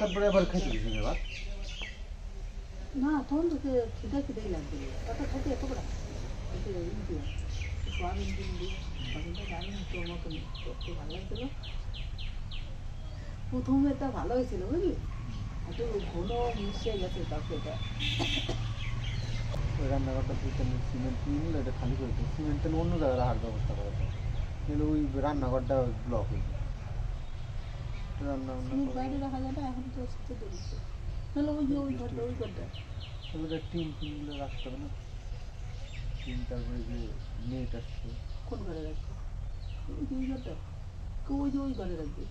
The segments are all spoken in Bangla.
তারপরে আবার খাইতে দিবি না ভাত? না তখন তো খিদেই লাগবে ওটা খাইতে এত বড় সোয়াবিন দিয়ে সোয়াবিনটা জানি তোর মতন করতে ভালো লাগছিল প্রথমেরটা ভালো হয়েছিল বুঝলি একটু ঘন মিশে গেছে তরকারিটা ওই রান্নাঘরটা সিমেন্ট নিয়ে নিলে এটা খালি করে দিই সিমেন্ট তেল অন্য জায়গায় রাখার ব্যবস্থা করে দেয় কিন্তু ওই রান্নাঘরটা ব্লক হয়ে যায় রান্না বাইরে রাখা যাবে এখন তো দিচ্ছে তাহলে ওই ঘরটা ওদের টিনগুলো রাখতে হবে না টিন তারপরে যে নেট আসছে কোন ঘরে রাখবে ওই ঘরটা ওই ঘরে রাখবে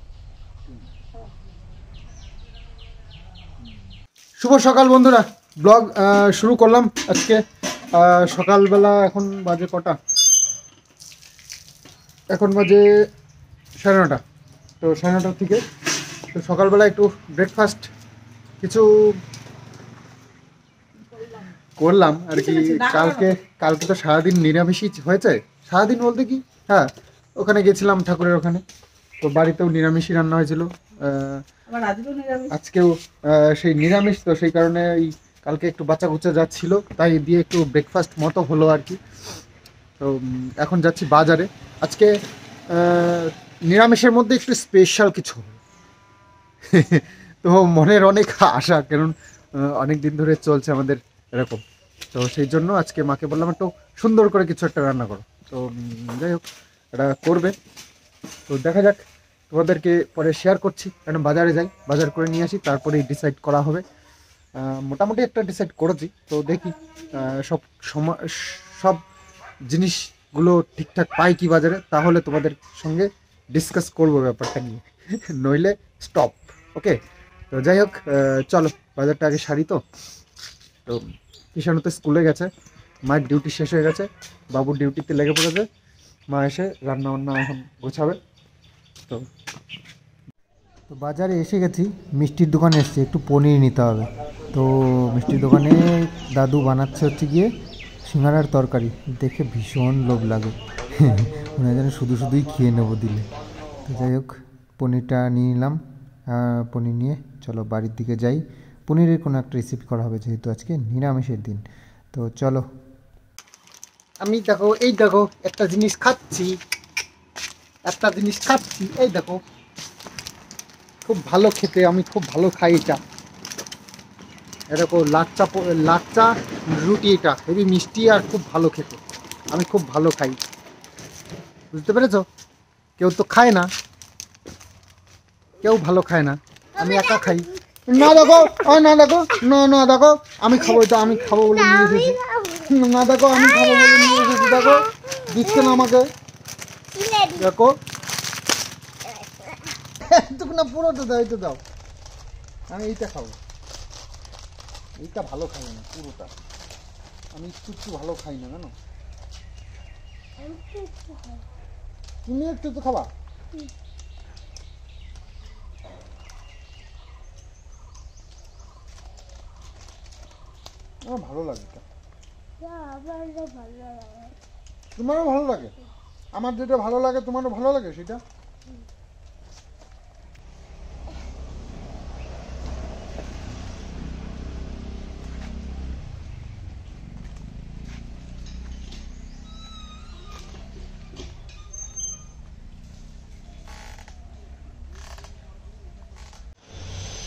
শুভ সকাল বন্ধুরা ব্লগ শুরু করলাম আজকে সকালবেলা এখন বাজে কটা এখন বাজে 9:30 তো 9:30 থেকে তো সকালবেলা একটু ব্রেকফাস্ট কিছু করলাম আর কি কালকে তো সারাদিন নিরামিষই হয়েছে সারাদিন বলতে কি হ্যাঁ ওখানে গেছিলাম ঠাকুরের ওখানে তো বাড়িতেও নিরামিষই রান্না হয়েছিল আজকেও সেই নিরামিষ তো সেই কারণে এই কালকে একটু বাচ্চা কুচ্চা যাচ্ছিল তাই দিয়ে একটু ব্রেকফাস্ট মতো হলো আর কি তো এখন যাচ্ছি বাজারে আজকে নিরামিষের মধ্যে একটু স্পেশাল কিছু তো মনের অনেক আশা কারণ অনেক দিন ধরে চলছে আমাদের এরকম তো সেই জন্য আজকে মাকে বললাম একটু সুন্দর করে কিছু একটা রান্না করো তো যাই হোক এটা করবে তো দেখা যাক তোমাদেরকে পরে শেয়ার করছি কারণ বাজারে যাই বাজার করে নিয়ে আসি তারপরেই ডিসাইড করা হবে মোটামুটি একটা ডিসাইড করেছি তো দেখি সব জিনিসগুলো ঠিকঠাক পাই কি বাজারে তাহলে তোমাদের সঙ্গে ডিসকাস করবো ব্যাপারটা নিয়ে নইলে স্টপ ওকে তো যাই হোক চলো বাজারটা আগে সারি তো কিষাণু তো স্কুলে গেছে মায়ের ডিউটি শেষ হয়ে গেছে বাবুর ডিউটিতে লেগে পড়েছে মা এসে রান্না বান্না এখন গোছাবে তো বাজারে এসে গেছি মিষ্টির দোকানে এসেছি একটু পনির নিতে হবে তো মিষ্টির দোকানে দাদু বানাচ্ছে হচ্ছে গিয়ে সিঙ্গারার তরকারি দেখে ভীষণ লোভ লাগে মনে হয় যেন শুধুই খেয়ে নেবো দিলে তো যাই হোক পনিরটা নিয়ে নিলাম পনির নিয়ে চলো বাড়ির দিকে যাই পনিরের কোনো একটা রেসিপি করা হবে যেহেতু আজকে নিরামিষের দিন তো চলো আমি দেখো একটা জিনিস খাচ্ছি এই দেখো খুব ভালো খেতে আমি খুব ভালো খাই এটা দেখো লাচ্চা রুটি এটা হেবি মিষ্টি আর খুব ভালো খেতে আমি খুব ভালো খাই বুঝতে পেরেছো কেউ তো খায় না কেউ ভালো খায় না আমি একা খাই না দেখো না দেখো আমি খাবো এটা আমি খাবো বলে নিয়ে এসেছি না দেখো আমি খাবো বলে নিয়ে এসেছি দেখো দিচ্ছে না আমাকে দেখো একটুকু না পুরোটা দাও এইটা দাও আমি এইটা খাবো এইটা ভালো খাই না পুরোটা আমি একটু ভালো খাই না জানো তুমি একটু তো খাবা আমার ভালো লাগে তোমারও ভালো লাগে আমার যেটা ভালো লাগে তোমারও ভালো লাগে সেটা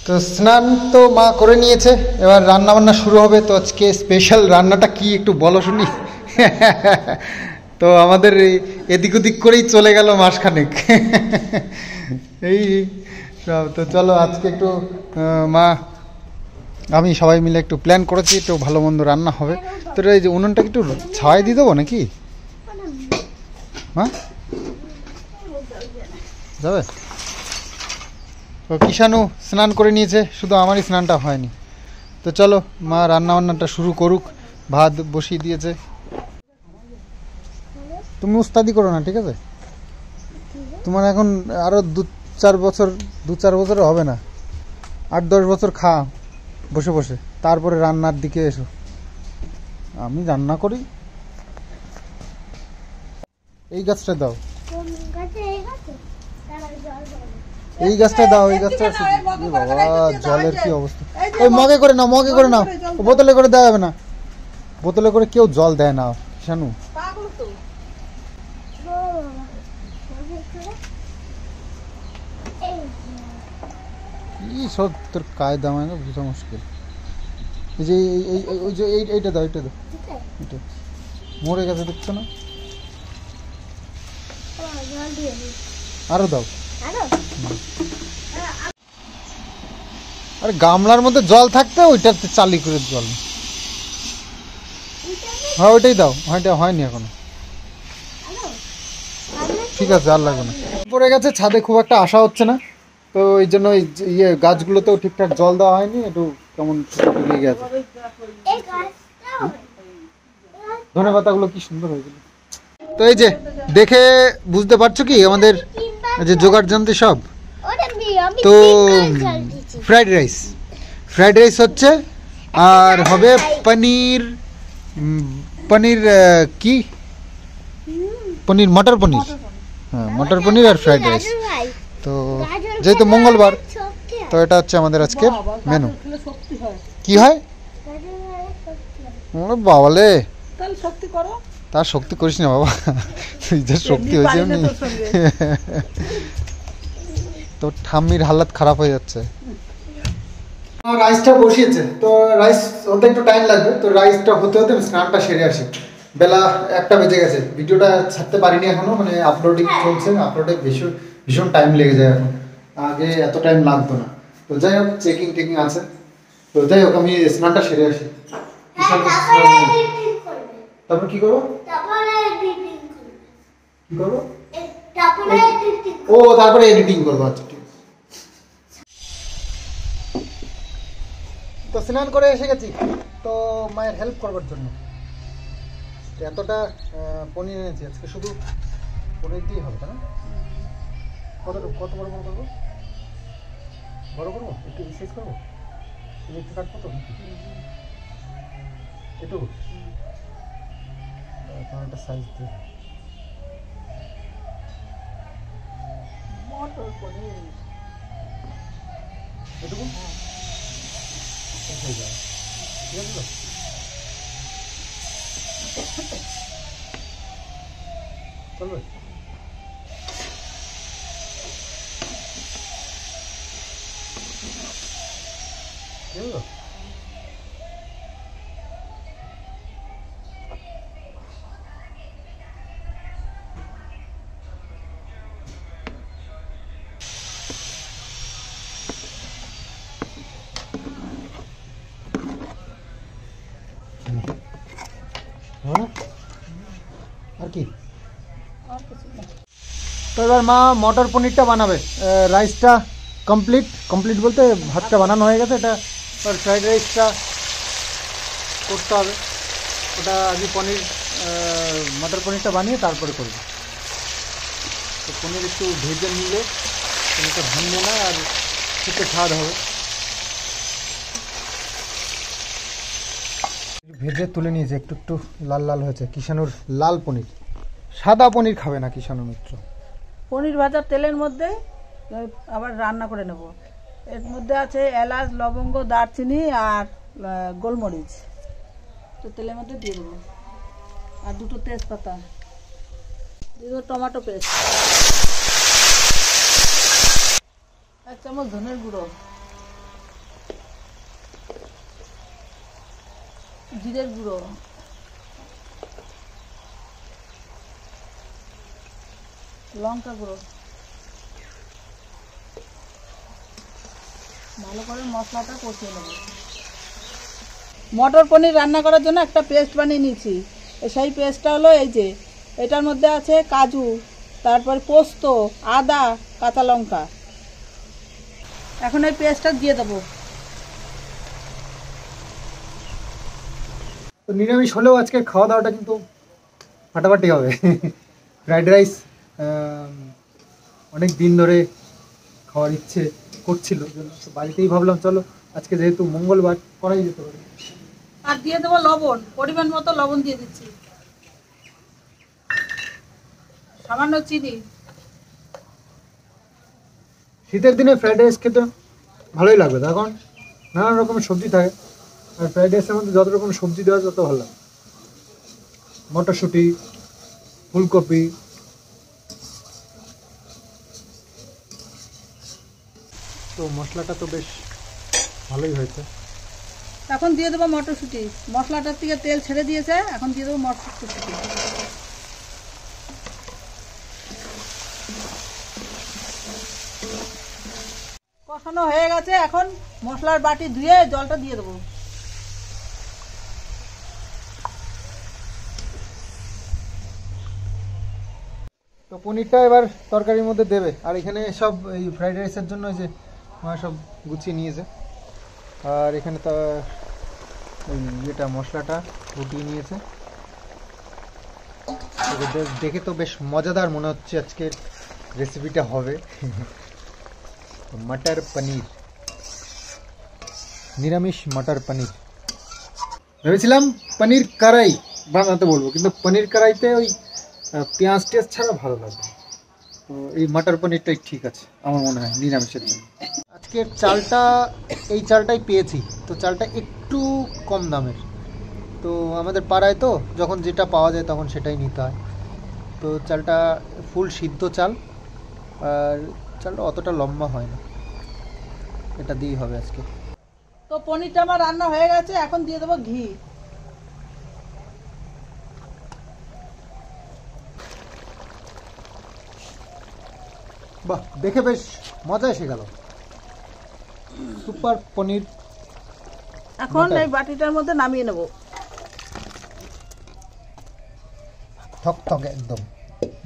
তো স্নান তো মা করে নিয়েছে এবার রান্না বান্না শুরু হবে তো আজকে স্পেশাল রান্নাটা কি একটু বলো শুনি তো আমাদের এদিক ওদিক করেই চলে গেল মাসখানেক এই সব তো চলো আজকে একটু মা আমি সবাই মিলে একটু প্ল্যান করেছি একটু ভালো মন্দ রান্না হবে তো এই যে উনুনটাকে একটু ছাওয়াই দিয়ে দেবো নাকি হ্যাঁ যাবে তো কিষাণু স্নান করে নিয়েছে শুধু আমারই স্নানটা হয়নি তো চলো মা রান্না বান্নাটা শুরু করুক ভাত বসিয়ে দিয়েছে তুমি উস্তাদি করো না ঠিক আছে তোমার এখন আরো 2-4 বছর হবে না 8-10 বছর খা বসে বসে তারপরে রান্নার দিকে এসো আমি রান্না করি এই গাছটা দাও এই গাছটা দাও, এই গাছটা। বাবা জলের কি অবস্থা! ওই মগে করে নাও, মগে করে নাও, বোতলে করে দেওয়া যাবে না। বোতলে করে কেউ জল দেয় না শানু। কি সব তোর কায়দা মানে বুঝা মুশকিল। এই যে ওই যে এইটা দাও, এইটা দাও, এটা মরে গেছে দেখছো না? আরো দাও। আরে গামলার মধ্যে জল থাকতে ওইটাতে চালি করে জল। হ্যাঁ ওইটাই দাও, ওইটা হয়নি এখনো। ঠিক আছে, আর লাগবে না। পড়ে গেছে, ছাদে খুব একটা আশা হচ্ছে না, তো এই জন্য ইয়ে গাছগুলোতেও ঠিকঠাক জল দেওয়া হয়নি, একটু কেমন শুকিয়ে গেছে। ধনে পাতাগুলো কি সুন্দর হয়েছিল। তো এই যে দেখে বুঝতে পারছো কি আমাদের যে জোগাড় যন্ত্র সব। তো ফ্রাইড রাইস হচ্ছে, আর হবে পনির, কি পনির, মটর পনির। হ্যাঁ, মটর পনির আর ফ্রাইড রাইস। তো যেহেতু মঙ্গলবার, তো এটা হচ্ছে আমাদের আজকের মেনু। কি হয় বাবালে, তার শক্তি করিস না বাবা, যা শক্তি হয়েছে এমনি। তো ঠাম্মির হালাত খারাপ হয়ে যাচ্ছে। রাইসটা বসিয়েছে, তো রাইস হতে একটু টাইম লাগবে, তো রাইসটা হতে হতে স্নানটা সেরে আসি। বেলা 1টা বেজে গেছে, ভিডিওটা ছাড়তে পারিনি এখনো, মানে আপলোডিং চলছে, আপলোডে ভীষণ টাইম লেগে যায় এখন, আগে এত টাইম লাগতো না। তো যাই হোক, চেকিং আছে, তো যাই হোক আমি স্নানটা সেরে আসি। তারপর কি করবো? কি করবো? ও তারপরে এডিটিং করবো। আচ্ছা ঠিক আছে। তো স্নান করে এসে গেছি, তো মায়ের হেল্প করবার জন্য এতটা পনির এনেছি আজকে, শুধু পনির দিয়েই হবে, তাই না? কত বড় করবো? বড় করবো, একটু শেষ করবো, একটু কাটবো তো একটু একটা সাইজ দিয়ে। মটর পনির এটুকু হয়ে যায়, ঠিক আছে তো? চলবে? ঠিক আছে। আর কি, তো এবার মা মটর পনিরটা বানাবে। রাইসটা কমপ্লিট বলতে ভাতটা বানানো হয়ে গেছে, এটা এবার ফ্রাইড রাইসটা করতে হবে। ওটা আগে মটর পনিরটা বানিয়ে তারপরে করবে। তো পনির একটু ভেজে নিলে পনিরটা ভাঙবে না, আর খেতে স্বাদ হবে। ভেজে তুলে নিয়েছে, একটু লাল হয়েছে। কিষানুর লাল পনির, সাদা পনির খাবে না কিষানু মিত্র। পনির ভাজার তেলের মধ্যে আবার রান্না করে নেব। এর মধ্যে আছে এলাচ, লবঙ্গ, দারচিনি আর গোলমরিচ, তো তেলের মধ্যে দিয়ে দেবো। আর 2টো তেজপাতা দিয়ে দেবো, টমেটো পেস্ট, 1 চামচ ধনের গুঁড়ো, জিরের গুঁড়ো, লঙ্কা গুঁড়ো। ভালো করে মশলাটা কষিয়ে নেব। মটর পনির রান্না করার জন্য একটা পেস্ট বানিয়ে নিয়েছি। সেই পেস্টটা হলো এই যে, এটার মধ্যে আছে কাজু, তারপর পোস্ত, আদা, কাঁচা লঙ্কা। এখন এই পেস্টটা দিয়ে দেবো। তো নিরামিষ হলেও আজকে খাওয়া দাওয়াটা কিন্তু ফাটাফাটি হবে। ফ্রাইড রাইস অনেক দিন ধরে খাওয়ার ইচ্ছে করছিল, বাড়িতেই ভাবলাম চলো আজকে যেহেতু মঙ্গলবার করাই যেতে পারে। আর দিয়ে দেবো লবণ, পরিমাণ মতো লবণ দিয়ে দিচ্ছি, সামান্য চিনি, শীতের দিনে ফ্রাইড রাইস খেতে ভালোই লাগবে, তখন নানান রকমের সবজি থাকে, আর ফ্রাইড রাইসের মধ্যে যত রকম সবজি দেওয়া তত ভালো লাগে। মটরশুঁটি, ফুলকপি, তো মশলাটা তো বেশ ভালোই হয়েছে। এখন দিয়ে দেবো মটরশুঁটি, মশলাটার থেকে তেল ছেড়ে দিয়েছে, এখন দিয়ে দেবো মটরশুঁটি। কষানো হয়ে গেছে, এখন মশলার বাটি ধুয়ে জলটা দিয়ে দেবো। তো পনিরটা এবার তরকারির মধ্যে দেবে, আর এখানে সব এই ফ্রাইড রাইসের জন্য যে মা সব গুছিয়ে নিয়েছে, আর এখানে তো ওই ইয়েটা মশলাটা ফুটিয়ে নিয়েছে। দেখে তো বেশ মজাদার মনে হচ্ছে আজকের রেসিপিটা হবে। মটর পনির, নিরামিষ মটর পনির। ভেবেছিলাম পনির কড়াই বানাতে বলবো, কিন্তু পনির কড়াইতে ওই পেঁয়াজ টেস্ট ছাড়া ভালো লাগবে, তো এই মটর পনিরটাই ঠিক আছে আমার মনে হয় নিরামিষের জন্য। আজকের চালটা এই চালটাই পেয়েছি, তো চালটা একটু কম দামের, তো আমাদের পাড়ায় তো যখন যেটা পাওয়া যায় তখন সেটাই নিতে হয়। তো চালটা ফুল সিদ্ধ চাল, আর চালটা অতটা লম্বা হয় না, এটা দিয়েই হবে আজকে। তো পনিরটা আমার রান্না হয়ে গেছে, এখন দিয়ে দেবো ঘি। বাহ, দেখে বেশ মজা এসে গেল। সুপার পনির এখন মটর। এই বাটিটার মধ্যে নামিয়ে নেব। থকথকে একদম,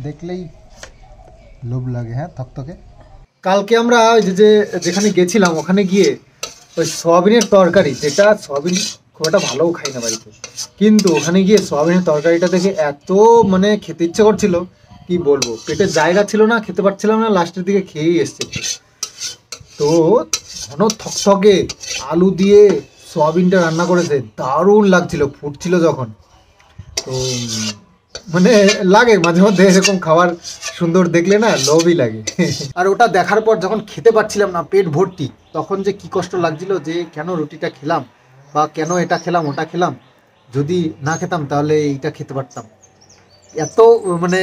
দেখলেই লোভ লাগে। হ্যাঁ, থকথকে। কালকে আমরা ওই যে যেখানে গেছিলাম ওখানে গিয়ে ওই সয়াবিনের তরকারি, যেটা সয়াবিন খুব একটা ভালোও খাই না বাড়িতে, কিন্তু ওখানে গিয়ে সয়াবিনের তরকারিটা দেখে এত মানে খেতে ইচ্ছে করছিল, কি বলবো, পেটের জায়গা ছিল না, খেতে পারছিলাম না, লাস্টের দিকে খেয়েই এসছে। তো ঘন থকথকে আলু দিয়ে সয়াবিনটা রান্না করেছে, দারুণ লাগছিল, ফুটছিল যখন। তো মানে লাগে মাঝে মধ্যে এরকম খাবার সুন্দর দেখলে না লোভই লাগে। আর ওটা দেখার পর যখন খেতে পারছিলাম না পেট ভর্তি, তখন যে কি কষ্ট লাগছিল, যে কেন রুটিটা খেলাম বা কেন এটা খেলাম ওটা খেলাম, যদি না খেতাম তাহলে এইটা খেতে পারতাম, এত মানে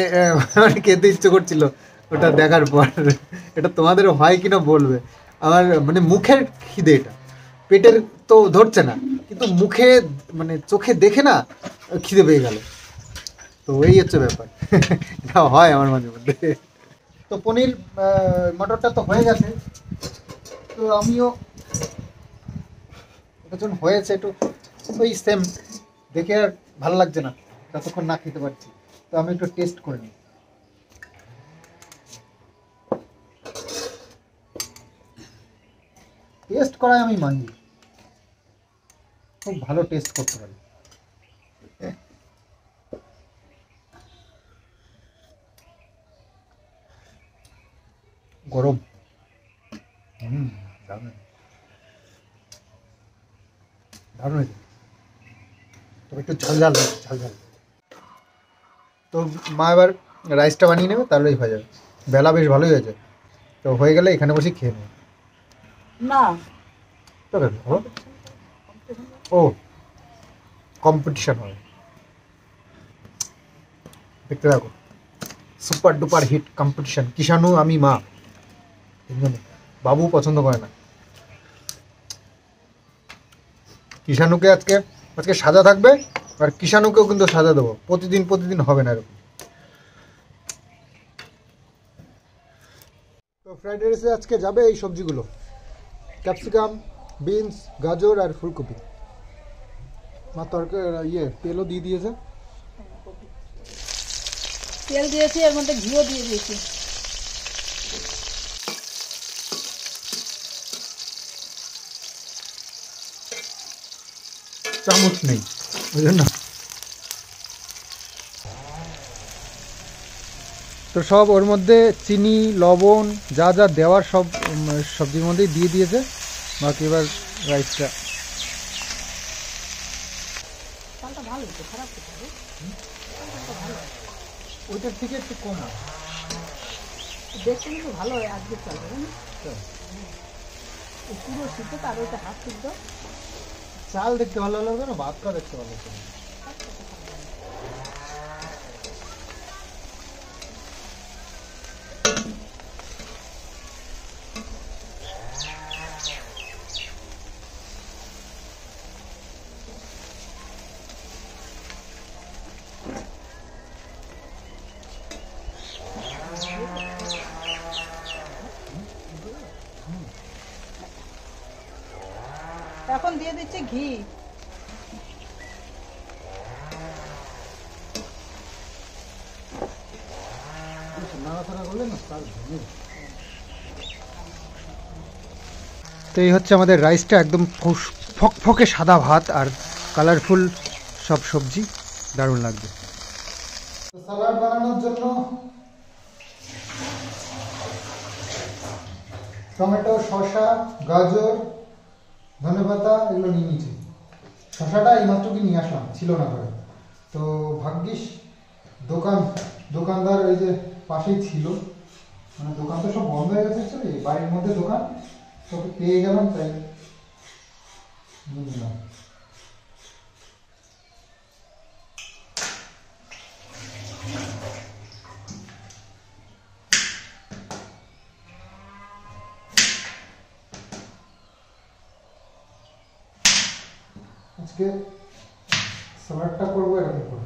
খেতে ইচ্ছে করছিল ওটা দেখার পর। এটা তোমাদের হয় কিনা বলবে। আমার মানে মুখের খিদে, এটা পেটের তো ধরছে না, কিন্তু মুখে মানে চোখে দেখে না খিদে পেয়ে গেল। তো এই হচ্ছে ব্যাপার, এটা হয় আমার মাঝে মধ্যে। তো পনির মটরটা তো হয়ে গেছে, তো আমিও যখন হয়েছে একটু ওই সেম দেখে আর ভালো লাগছে না যতক্ষণ না খেতে পারছি, তো আমি একটু টেস্ট করে নিই। টেস্ট করায় আমি মানি, খুব ভালো টেস্ট করতে পারি। গরম, দারুণ দারুণ হয়েছে, তবে একটু ঝাল ঝাল ঝাল ঝাল। তো মা এবার রাইসটা বানিয়ে নেবে, তাহলেই হয়ে যাবে। বেলা বেশ ভালোই হয়েছে, তো হয়ে গেলে এখানে বসে খেয়ে নেবে। না, তো ও কম্পিটিশন হবে, দেখতে থাকো। সুপার ডুপার হিট কম্পিটিশন, কিষাণু আমি মা তিনজনে। বাবু পছন্দ করে না। কিষাণুকে আজকে আজকে সাজা থাকবে, আর কিষাণুকেও কিন্তু সাজা দেবো, প্রতিদিন প্রতিদিন হবে না এরকম। তো ফ্রাইড রাইসে আজকে যাবে এই সবজিগুলো, ক্যাপসিকাম, বিনস, গাজর আর ফুলকপি। মা তরকারি তেলও দিয়ে দিয়েছে, তেল দিয়েছি, এর মধ্যে ঘিও দিয়ে দিয়েছি। চামচ নেই ওই জন্য। তো সব ওর মধ্যে চিনি, লবণ যা যা দেওয়ার সব সবজির মধ্যেই দিয়ে দিয়েছে। বাকি এবার রাইসটা ওইটার থেকে একটু কম, দেখতে কিন্তু ভালো হয় আজকে চাল। পুরো সিদ্ধ আর ওইটা হাফ সিদ্ধ। চাল দেখতে ভালো লাগবে না, ভাতটা দেখতে ভালো লাগবে। এখন দিয়ে দিচ্ছি ঘি। তো এই হচ্ছে আমাদের রাইসটা, একদম ফকফকে সাদা ভাত আর কালারফুল সব সবজি, দারুণ লাগবে। সালাড বানানোর জন্য টমেটো, শসা, গাজর, ধনেপাতা এগুলো নিয়ে নিয়েছি। শসাটা এইমাত্র কি নিয়ে আসলাম, ছিল না ঘরে। তো ভাগ্যিস দোকানদার এই যে পাশেই ছিল, মানে দোকান তো সব বন্ধ হয়ে গেছে, বাড়ির মধ্যে দোকান সব পেয়ে গেলাম, তাই নিয়ে নিলাম। আজকে সালাডটা করবো এরকম করে।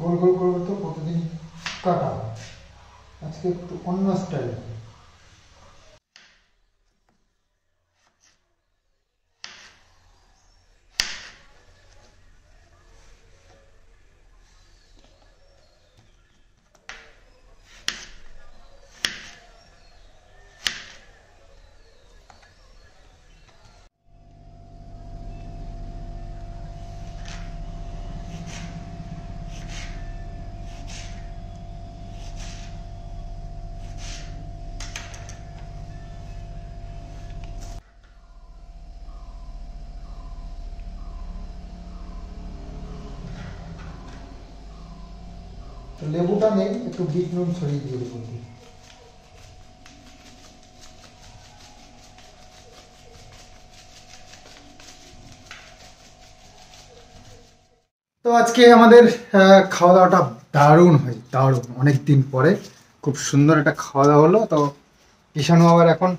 গোল গোল করবো তো প্রতিদিন কাটা, আজকে একটু অন্য স্টাইল। লেবুটা নেই, একটু বিট নুন ছড়িয়ে দিয়ে দেবো। তো আজকে আমাদের খাওয়া দাওয়াটা দারুণ হয়, দারুণ, অনেক দিন পরে খুব সুন্দর একটা খাওয়া দাওয়া হলো। তো ঈশানু আবার এখন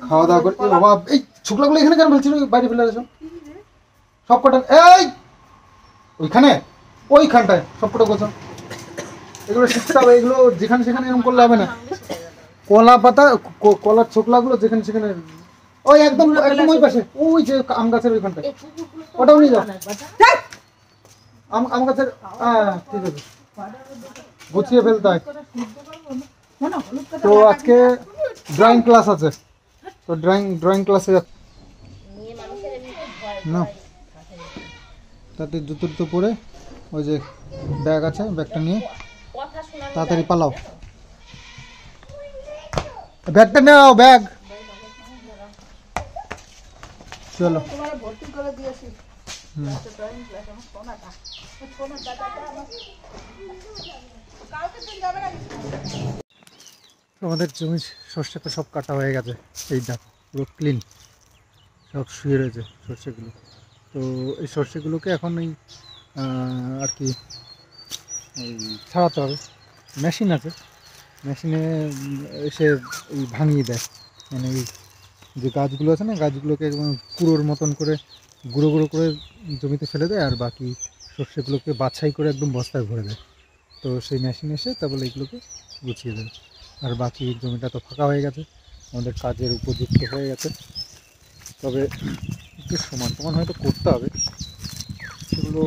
খাওয়া দাওয়া করে, বাবা এই শুক্লাগুলো এখানে কেন বলছিল, বাইরে ফেলে আসো সব কটা, এই ওইখানে ওইখানটায় সব কটা গোছাও, এগুলো শিখতে হবে, এগুলো যেখানে সেখানে এরকম করলে হবে না। কলা পাতা, কলার ছোকলাগুলো যেখানে সেখানে, ওই একদম একদম ওই পাশে, ওই যে আম গাছের ওইখানটায়, ওটাও নিয়ে যাও। আম গাছের, হ্যাঁ ঠিক আছে, গুছিয়ে ফেলতে হয়। তো আজকে ড্রয়িং ক্লাস আছে, তো ড্রয়িং ক্লাসে যাচ্ছে না, তাতে জুতো পরে ওই যে ব্যাগ আছে, ব্যাগটা নিয়ে তাড়াতাড়ি পালাও, ব্যাগটা নাও, ব্যাগ চলো। আমাদের জমি সর্ষে তো সব কাটা হয়ে গেছে, এই দেখো পুরো ক্লিন, সব শুয়ে রয়েছে সর্ষেগুলো। তো এই সর্ষেগুলোকে এখন ওই আর কি ছাড়াতে হবে, মেশিন আছে, মেশিনে এসে এই ভাঙিয়ে দেয়, মানে এই যে গাছগুলো আছে না, গাছগুলোকে একদম কুড়োর মতন করে গুঁড়ো গুঁড়ো করে জমিতে ফেলে দেয়, আর বাকি সর্ষেগুলোকে বাছাই করে একদম বস্তায় ভরে দেয়। তো সেই মেশিন এসে তারপরে এইগুলোকে গুছিয়ে দেয়, আর বাকি জমিটা তো ফাঁকা হয়ে গেছে, আমাদের কাজের উপযুক্ত হয়ে গেছে। তবে একটু সমান হয়তো করতে হবে, সেগুলো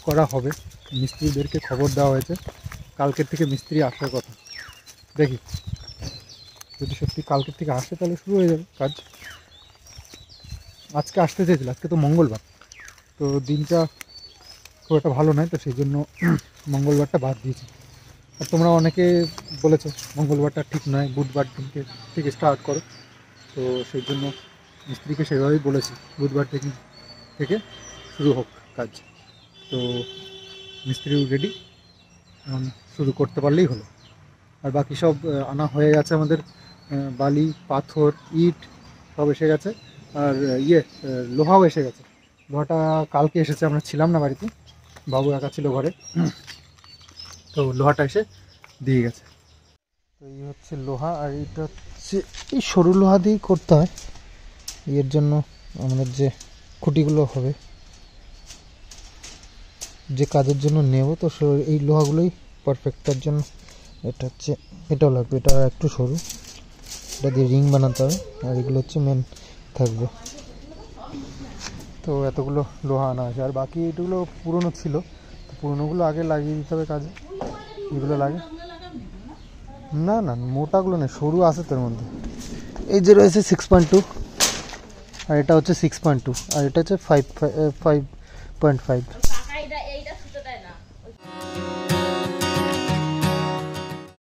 করা হবে। মিস্ত্রিদেরকে খবর দেওয়া হয়েছে, কালকের থেকে মিস্ত্রি আসার কথা, দেখি যদি সত্যি কালকের থেকে আসে তাহলে শুরু হয়ে যাবে কাজ। আজকে আসতে চেয়েছিল, আজকে তো মঙ্গলবার, তো দিনটা খুব একটা ভালো নয়, তো সেই জন্য মঙ্গলবারটা বাদ দিয়েছি। আর তোমরা অনেকে বলেছো মঙ্গলবারটা ঠিক নয়, বুধবার দিনকে থেকে স্টার্ট করো, তো সেই জন্য মিস্ত্রিকে সেভাবেই বলেছি বুধবার থেকে শুরু হোক কাজ। তো মিস্ত্রিও রেডি, এখন শুরু করতে পারলেই হলো। আর বাকি সব আনা হয়ে গেছে আমাদের, বালি, পাথর, ইট সব এসে গেছে। আর লোহাও এসে গেছে। লোহাটা কালকে এসেছে, আমরা ছিলাম না বাড়িতে, বাবু একা ছিল ঘরে, তো লোহাটা এসে দিয়ে গেছে। তো এই হচ্ছে লোহা, আর এটা হচ্ছে এই সরু লোহা দিয়েই করতে হয়। এর জন্য আমাদের যে খুঁটিগুলো হবে, যে কাজের জন্য নেব, তো এই লোহাগুলোই পারফেক্ট। তার জন্য এটা হচ্ছে, এটাও লাগবে, এটা একটু সরু, এটা দিয়ে রিং বানাতে হবে, আর এগুলো হচ্ছে মেন থাকবে। তো এতগুলো লোহা আনা আছে, আর বাকি এগুলো পুরনো ছিল, তো পুরনোগুলো আগে লাগিয়ে দিতে হবে কাজে। এগুলো লাগে না, না মোটাগুলো নেই, সরু আছে তার মধ্যে। এই যে রয়েছে 6.2, আর এটা হচ্ছে 6.2, আর এটা হচ্ছে 5.5।